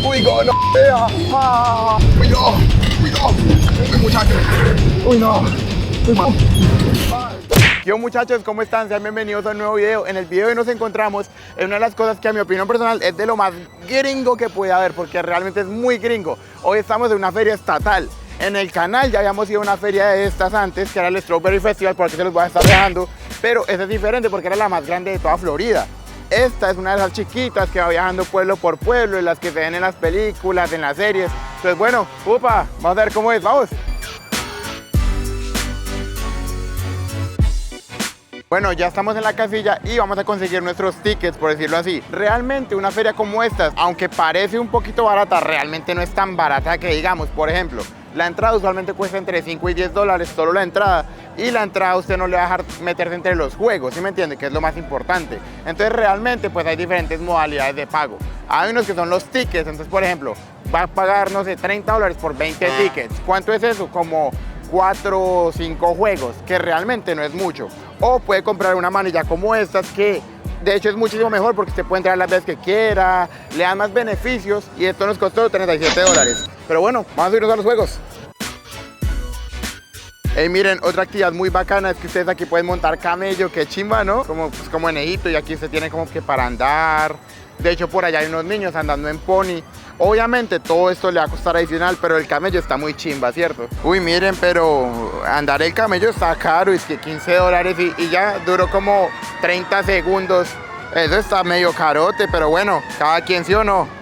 Uy, gonorrea. Cuidado, cuidado. Uy, muchachos. Uy, no. Uy, no. Yo, muchachos, ¿cómo están? Sean bienvenidos a un nuevo video. En el video de hoy nos encontramos en una de las cosas que a mi opinión personal es de lo más gringo que puede haber, porque realmente es muy gringo. Hoy estamos en una feria estatal. En el canal ya habíamos ido a una feria de estas antes, que era el Strawberry Festival, por aquí se los voy a estar dejando, pero esta es diferente porque era la más grande de toda Florida. Esta es una de esas chiquitas que va viajando pueblo por pueblo, en las que se ven en las películas, en las series. Entonces, bueno, upa, vamos a ver cómo es, vamos. Bueno, ya estamos en la casilla y vamos a conseguir nuestros tickets, por decirlo así. Realmente una feria como esta, aunque parece un poquito barata, realmente no es tan barata que digamos. Por ejemplo, la entrada usualmente cuesta entre 5 y 10 dólares, solo la entrada. Y la entrada usted no le va a dejar meterse entre los juegos, ¿sí me entiende? Que es lo más importante. Entonces realmente pues hay diferentes modalidades de pago. Hay unos que son los tickets, entonces por ejemplo, va a pagar, no sé, 30 dólares por 20 tickets. ¿Cuánto es eso? Como 4 o 5 juegos, que realmente no es mucho. O puede comprar una manilla como estas, que de hecho es muchísimo mejor porque usted puede entrar las veces que quiera, le dan más beneficios y esto nos costó 37 dólares. Pero bueno, vamos a irnos a los juegos. Hey, miren, otra actividad muy bacana es que ustedes aquí pueden montar camello, que chimba, ¿no? Como en Egipto, y aquí se tiene como que para andar. De hecho, por allá hay unos niños andando en pony. Obviamente todo esto le va a costar adicional, pero el camello está muy chimba, ¿cierto? Uy, miren, pero andar el camello está caro, es que 15 dólares y ya duró como 30 segundos. Eso está medio carote, pero bueno, cada quien sí o no.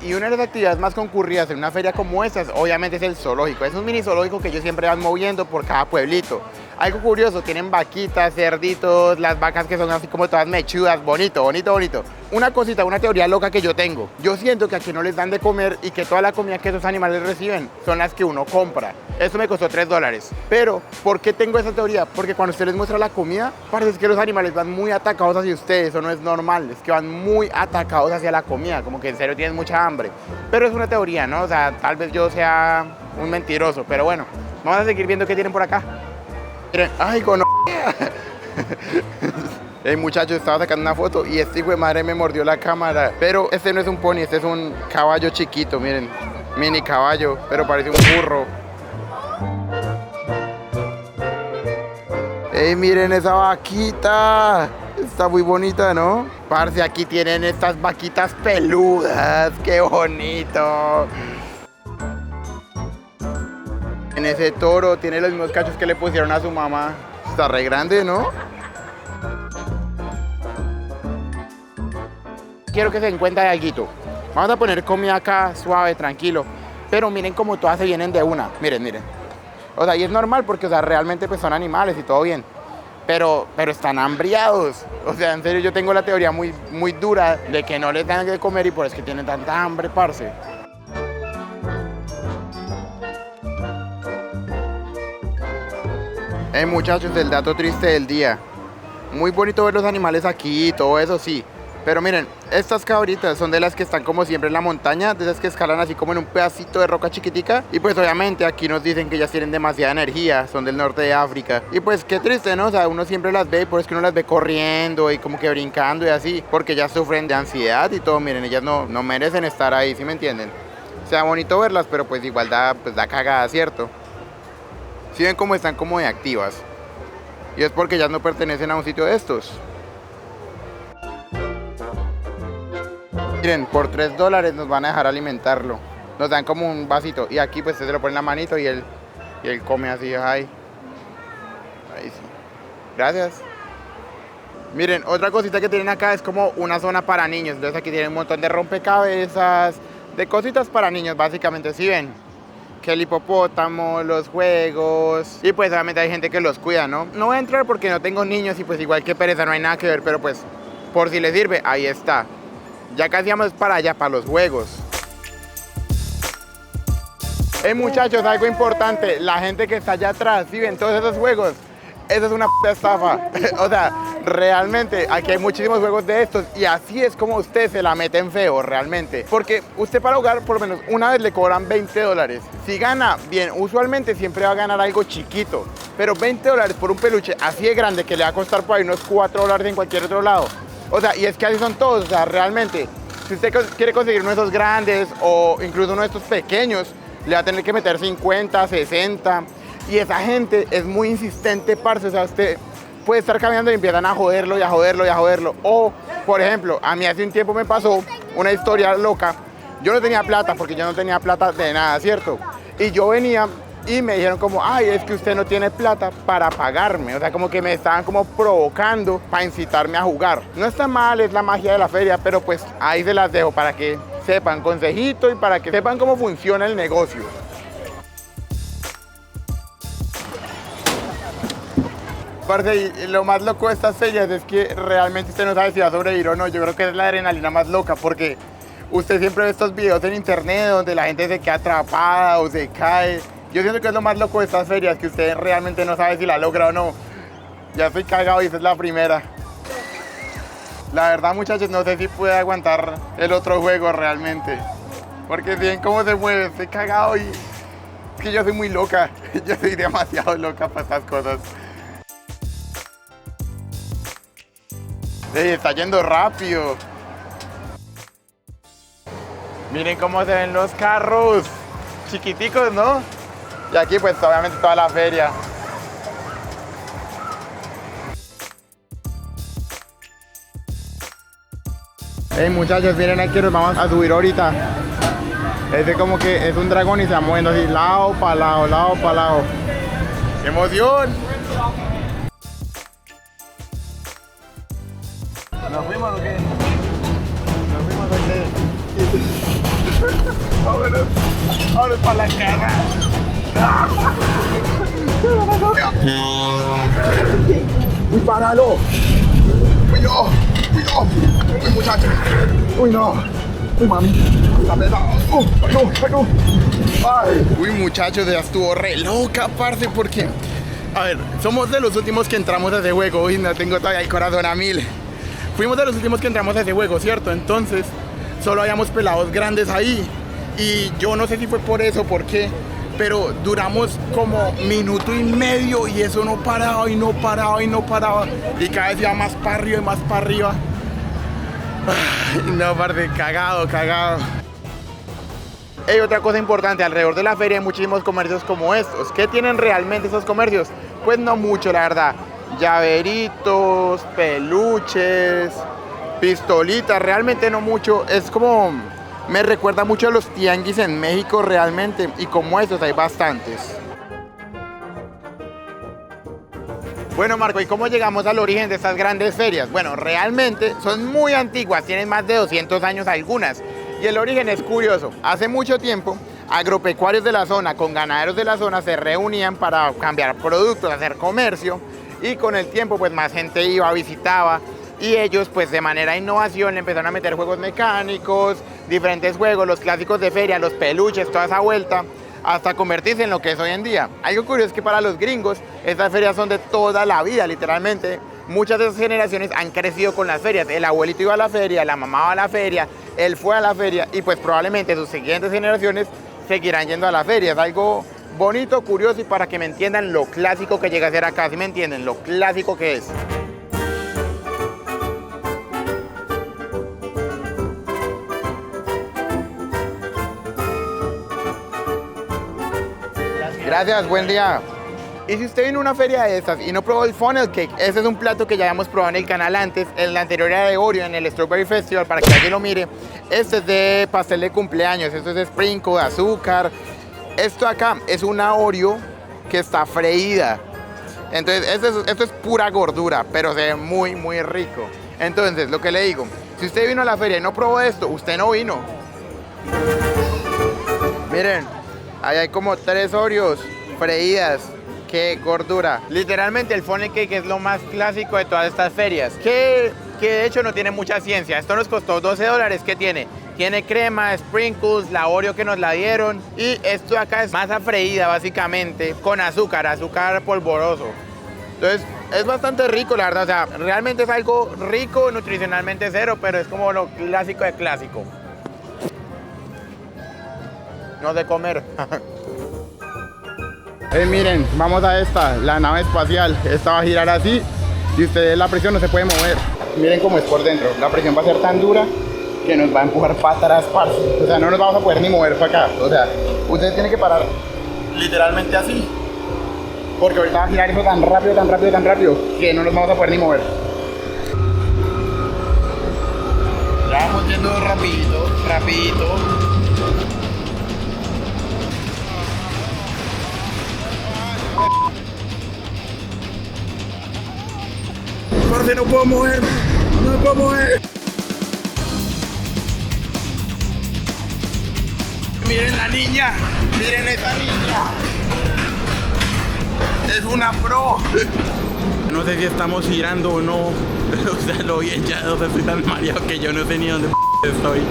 Y una de las actividades más concurridas en una feria como esta, obviamente, es el zoológico. Es un mini zoológico que ellos siempre van moviendo por cada pueblito. Algo curioso, tienen vaquitas, cerditos, las vacas que son así como todas mechudas, bonito, bonito, bonito. Una cosita, una teoría loca que yo tengo. Yo siento que aquí no les dan de comer y que toda la comida que esos animales reciben son las que uno compra. Eso me costó 3 dólares. Pero, ¿por qué tengo esa teoría? Porque cuando usted les muestra la comida, parece que los animales van muy atacados hacia ustedes. Eso no es normal, es que van muy atacados hacia la comida, como que en serio tienen mucha hambre. Pero es una teoría, ¿no? O sea, tal vez yo sea un mentiroso, pero bueno, vamos a seguir viendo qué tienen por acá. Miren, ay, el muchacho estaba sacando una foto y este hijo de madre me mordió la cámara. Pero este no es un pony, este es un caballo chiquito, miren. Mini caballo, pero parece un burro. ¡Ey, miren esa vaquita! Está muy bonita, ¿no? Parce, aquí tienen estas vaquitas peludas. ¡Qué bonito! En ese toro tiene los mismos cachos que le pusieron a su mamá. Está re grande, ¿no? Quiero que se den cuenta de algo. Vamos a poner comida acá suave, tranquilo. Pero miren cómo todas se vienen de una. Miren, miren. O sea, y es normal porque, o sea, realmente pues son animales y todo bien. Pero están hambriados. O sea, en serio, yo tengo la teoría muy dura de que no les dan de comer y por eso es que tienen tanta hambre, parce. Muchachos, el dato triste del día. Muy bonito ver los animales aquí y todo eso, sí. Pero miren, estas cabritas son de las que están como siempre en la montaña, de esas que escalan así como en un pedacito de roca chiquitica. Y pues obviamente aquí nos dicen que ellas tienen demasiada energía, son del norte de África. Y pues qué triste, ¿no? O sea, uno siempre las ve y por eso es que uno las ve corriendo y como que brincando y así, porque ellas sufren de ansiedad y todo. Miren, ellas no merecen estar ahí, ¿sí me entienden? O sea, bonito verlas, pero pues igual da cagada, ¿cierto? Si ven cómo están como de activas. Y es porque ellas no pertenecen a un sitio de estos. Miren, por 3 dólares nos van a dejar alimentarlo. Nos dan como un vasito. Y aquí pues se lo pone en la manito y él come así. Ay. Ahí sí. Gracias. Miren, otra cosita que tienen acá es como una zona para niños. Entonces aquí tienen un montón de rompecabezas, de cositas para niños básicamente. ¿Sí ven? Que el hipopótamo, los juegos, y pues obviamente hay gente que los cuida, ¿no? No voy a entrar porque no tengo niños y pues igual que pereza no hay nada que ver, pero pues por si les sirve, ahí está. Ya casi vamos para allá, para los juegos. Muchachos, algo importante, la gente que está allá atrás, ¿sí ven todos esos juegos? Eso es una p*** estafa. O sea, realmente aquí hay muchísimos juegos de estos y así es como usted se la meten feo realmente. Porque usted para jugar por lo menos una vez le cobran $20. Si gana, bien, usualmente siempre va a ganar algo chiquito. Pero $20 por un peluche así de grande que le va a costar por ahí unos $4 en cualquier otro lado. O sea, y es que así son todos, o sea, realmente. Si usted quiere conseguir uno de esos grandes o incluso uno de estos pequeños, le va a tener que meter 50, 60. Y esa gente es muy insistente, parce. O sea, usted puede estar caminando y empiezan a joderlo y a joderlo y a joderlo. O, por ejemplo, a mí hace un tiempo me pasó una historia loca. Yo no tenía plata porque yo no tenía plata de nada, ¿cierto? Y yo venía y me dijeron como, ay, es que usted no tiene plata para pagarme. O sea, como que me estaban como provocando para incitarme a jugar. No está mal, es la magia de la feria, pero pues ahí se las dejo para que sepan, consejito, y para que sepan cómo funciona el negocio. Parce, y lo más loco de estas ferias es que realmente usted no sabe si va a sobrevivir o no. Yo creo que es la adrenalina más loca porque usted siempre ve estos videos en internet donde la gente se queda atrapada o se cae. Yo siento que es lo más loco de estas ferias, que usted realmente no sabe si la logra o no. Ya estoy cagado y esta es la primera. La verdad, muchachos, no sé si puede aguantar el otro juego realmente. Porque si ven cómo se mueve, estoy cagado y... Es que yo soy muy loca. Yo soy demasiado loca para estas cosas. Ey, está yendo rápido. Miren cómo se ven los carros. Chiquiticos, ¿no? Y aquí pues obviamente toda la feria. Hey muchachos, miren aquí, nos vamos a subir ahorita. Este como que es un dragón y se va moviendo así, lado para lado, lado para lado. ¡Qué emoción! ¿Nos fuimos o qué? ¿Nos fuimos o qué? Vámonos, vámonos para la cara. ¡Uy, páralo! ¡Uy, no! ¡Uy, no! ¡Uy, muchachos! ¡Uy, no! ¡Uy, mami! ¡Está pesado! ¡Ay, no! ¡Ay, no! ¡Ay! Uy, muchachos, ya estuvo re loca, parce, porque... A ver, somos de los últimos que entramos a ese juego. Uy, no tengo todavía el corazón a 1000. Fuimos de los últimos que entramos a ese juego, ¿cierto? Entonces, solo habíamos pelados grandes ahí. Y yo no sé si fue por eso, por qué, pero duramos como minuto y medio y eso no paraba y no paraba y no paraba. Y cada vez iba más para arriba y más para arriba. Ay, no, parce, cagado, cagado. Hay otra cosa importante, alrededor de la feria hay muchísimos comercios como estos. ¿Qué tienen realmente esos comercios? Pues no mucho, la verdad. Llaveritos, peluches, pistolitas, realmente no mucho. Es como... Me recuerda mucho a los tianguis en México realmente, y como estos hay bastantes. Bueno, Marco, ¿y cómo llegamos al origen de estas grandes ferias? Bueno, realmente son muy antiguas, tienen más de 200 años algunas. Y el origen es curioso. Hace mucho tiempo, agropecuarios de la zona con ganaderos de la zona se reunían para cambiar productos, hacer comercio. Y con el tiempo, pues más gente iba, visitaba. Y ellos, pues de manera de innovación, le empezaron a meter juegos mecánicos, diferentes juegos, los clásicos de feria, los peluches, toda esa vuelta, hasta convertirse en lo que es hoy en día. Algo curioso es que para los gringos, estas ferias son de toda la vida, literalmente. Muchas de esas generaciones han crecido con las ferias. El abuelito iba a la feria, la mamá va a la feria, él fue a la feria, y pues probablemente sus siguientes generaciones seguirán yendo a la feria. Es algo bonito, curioso, y para que me entiendan lo clásico que llega a ser acá, ¿sí me entienden? Lo clásico que es. Gracias, buen día. Y si usted vino a una feria de estas y no probó el funnel cake, ese es un plato que ya habíamos probado en el canal antes. En la anterior era de Oreo, en el Strawberry Festival, para que alguien lo mire. Este es de pastel de cumpleaños, esto es de sprinkle, de azúcar. Esto acá es una Oreo que está freída. Entonces, esto es pura gordura, pero se ve muy, muy rico. Entonces, lo que le digo, si usted vino a la feria y no probó esto, usted no vino. Miren. Ahí hay como 3 Oreos freídas. ¡Qué gordura! Literalmente el funnel cake es lo más clásico de todas estas ferias. Que de hecho no tiene mucha ciencia. Esto nos costó $12. ¿Qué tiene? Tiene crema, sprinkles, la Oreo que nos la dieron. Y esto acá es masa freída básicamente con azúcar polvoroso. Entonces Es bastante rico, la verdad. O sea, realmente es algo rico, nutricionalmente cero, pero es como lo clásico de clásico. No de comer. Miren, vamos a esta, la nave espacial. Esta va a girar así y ustedes la presión no se puede mover. Miren cómo es por dentro. La presión va a ser tan dura que nos va a empujar para atrás, parce. O sea, no nos vamos a poder ni mover para acá. O sea, ustedes tienen que parar literalmente así. Porque ahorita va a girar eso tan rápido, tan rápido, tan rápido que no nos vamos a poder ni mover. Ya vamos yendo rapidito, rapidito. Parce, no puedo mover, no puedo mover. Miren la niña, miren esa niña. Es una pro. No sé si estamos girando o no, pero o sea, lo bien ya, o sea, estoy tan mareado que yo no sé ni dónde estoy.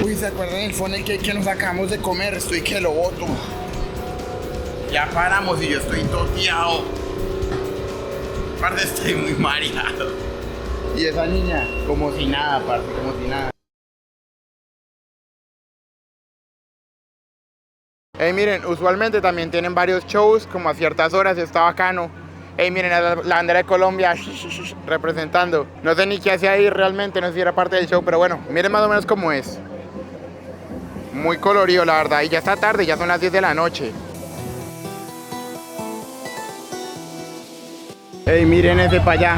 Uy, ¿se acuerdan del funnel cake que nos acabamos de comer? Estoy que lo boto. Ya paramos y yo estoy toteado. Aparte estoy muy mareado. Y esa niña, como si nada, parce, como si nada. Hey, miren, usualmente también tienen varios shows, como a ciertas horas, está bacano. Hey, miren, la bandera de Colombia representando. No sé ni qué hacía ahí realmente, no sé si era parte del show, pero bueno, miren más o menos cómo es. Muy colorido, la verdad, y ya está tarde, ya son las 10 de la noche. Hey, miren ese para allá.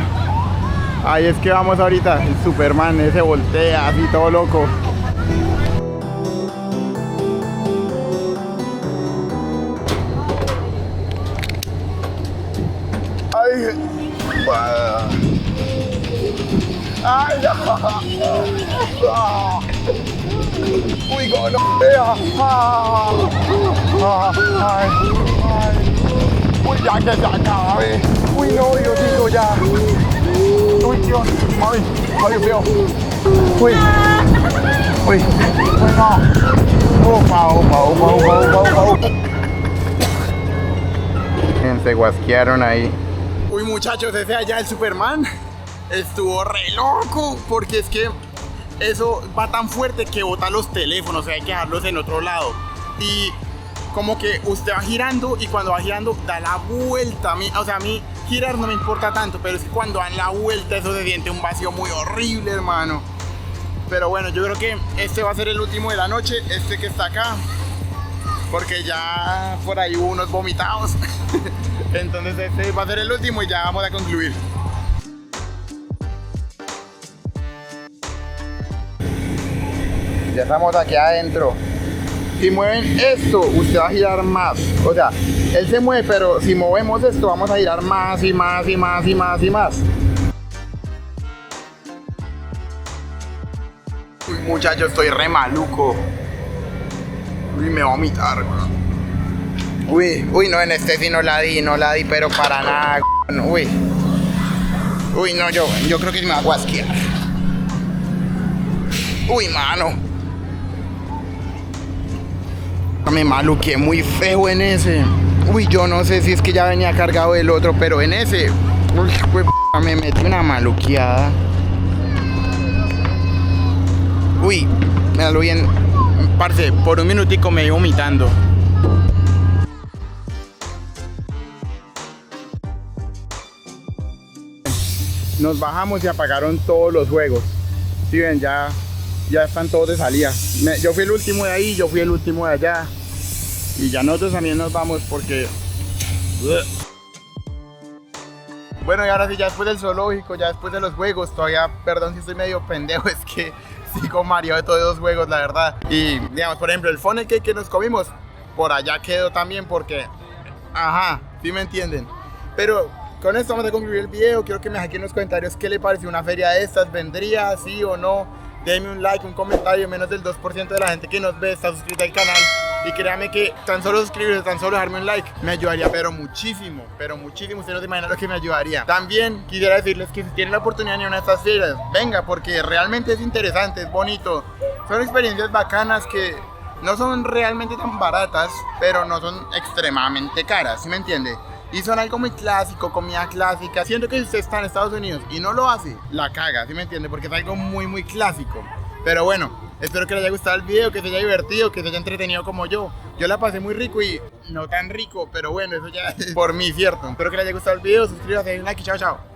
Ahí es que vamos ahorita, el Superman, ese voltea así todo loco. Ay, ay, uy, gonorrea. Ay, uy, ya que se acabe. Uy, no, Diosito, ya. Uy, Dios, ay, Dios mío. Uy, uy, uy, no. Upa, upa, upa, upa, upa, upa. Se guasquearon ahí. Uy, muchachos, ese allá, el Superman, estuvo re loco, porque es que eso va tan fuerte que bota los teléfonos, o sea, hay que dejarlos en otro lado. Y como que usted va girando y cuando va girando da la vuelta. O sea, a mí girar no me importa tanto, pero es que cuando dan la vuelta eso se siente un vacío muy horrible, hermano. Pero bueno, yo creo que este va a ser el último de la noche, este que está acá, porque ya por ahí hubo unos vomitados. Entonces este va a ser el último y ya vamos a concluir. Ya estamos aquí adentro. Si mueven esto, usted va a girar más. O sea, él se mueve, pero si movemos esto, vamos a girar más y más y más y más y más. Uy, muchachos, estoy re maluco. Uy, me va a vomitar, bro. Uy, no, en este sí no la di, pero para nada. Uy, no, yo creo que me va a guasquear. Uy, mano. Me maluqué muy feo en ese. Uy, yo no sé si es que ya venía cargado del otro, pero en ese, uy, me metí una maluqueada. Uy, me da lo bien. Parce, por un minutico me iba vomitando. Nos bajamos y apagaron todos los juegos. Si ven, ya están todos de salida. Yo fui el último de ahí, yo fui el último de allá. Y ya nosotros también nos vamos porque... Bueno, y ahora sí, ya después del zoológico, ya después de los juegos, todavía, perdón si estoy medio pendejo, es que sigo mareado de todos los juegos, la verdad. Y, digamos, por ejemplo, el funnel cake que nos comimos, por allá quedó también porque... Ajá, ¿sí me entienden? Pero con esto vamos a concluir el video. Quiero que me dejen aquí en los comentarios qué le pareció una feria de estas. ¿Vendría, sí o no? Déjenme un like, un comentario. Menos del 2% de la gente que nos ve está suscrita al canal. Y créanme que tan solo suscribirse, tan solo dejarme un like me ayudaría, pero muchísimo. Ustedes no se imaginan lo que me ayudaría. También quisiera decirles que si tienen la oportunidad de ir a una de estas ferias, venga, porque realmente es interesante, es bonito. Son experiencias bacanas que no son realmente tan baratas, pero no son extremadamente caras, ¿sí me entiende? Y son algo muy clásico, comida clásica. Siento que si usted está en Estados Unidos y no lo hace, la caga, ¿sí me entiende? Porque es algo muy, muy clásico. Pero bueno, espero que les haya gustado el video, que se haya divertido, que se haya entretenido como yo. Yo la pasé muy rico y no tan rico, pero bueno, eso ya es por mí, ¿cierto? Espero que les haya gustado el video, suscríbase, denle like y chao, chao.